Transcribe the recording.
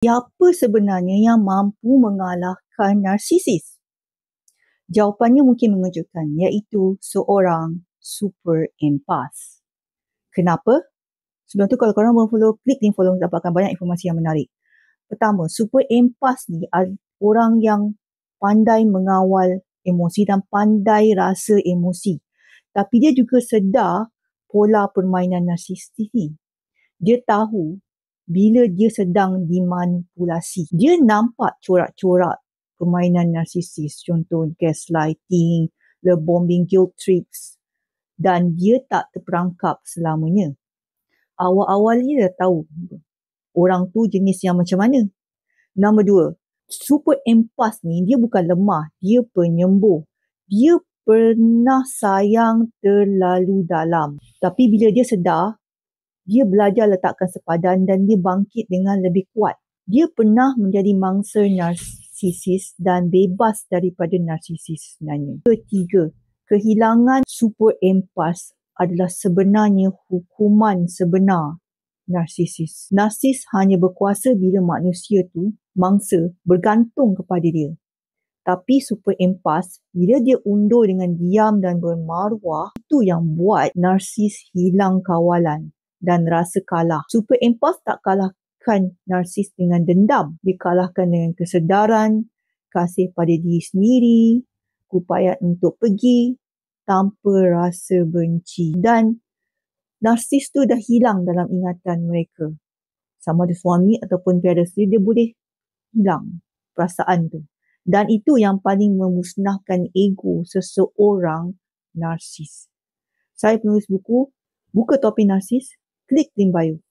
Siapa sebenarnya yang mampu mengalahkan narsisis? Jawapannya mungkin mengejutkan, iaitu seorang super empath. Kenapa? Sebelum tu kalau korang belum follow, klik link follow untuk dapatkan banyak informasi yang menarik. Pertama, super empath ni orang yang pandai mengawal emosi dan pandai rasa emosi. Tapi dia juga sedar pola permainan narsistik ni. Dia tahu bila dia sedang dimanipulasi. Dia nampak corak-corak permainan narsisis. Contoh gaslighting, love bombing, guilt trips. Dan dia tak terperangkap selamanya. Awal-awal dia dah tahu orang tu jenis yang macam mana. Nombor dua, super empath ni dia bukan lemah. Dia penyembuh. Dia pernah sayang terlalu dalam. Tapi bila dia sedar, dia belajar letakkan sepadan dan dia bangkit dengan lebih kuat. Dia pernah menjadi mangsa narsisis dan bebas daripada narsisis sebenarnya. Ketiga, kehilangan super empath adalah sebenarnya hukuman sebenar narsisis. Narsis hanya berkuasa bila manusia tu, mangsa, bergantung kepada dia. Tapi super empath, bila dia undur dengan diam dan bermaruah, itu yang buat narsis hilang kawalan dan rasa kalah. Super empath tak kalahkan narsis dengan dendam. Dia kalahkan dengan kesedaran, kasih pada diri sendiri, upaya untuk pergi tanpa rasa benci. Dan narsis tu dah hilang dalam ingatan mereka. Sama ada suami ataupun tiada isteri, dia boleh hilang perasaan tu. Dan itu yang paling memusnahkan ego seseorang narsis. Saya penulis buku, Buka Topi Narsis, klik link bio.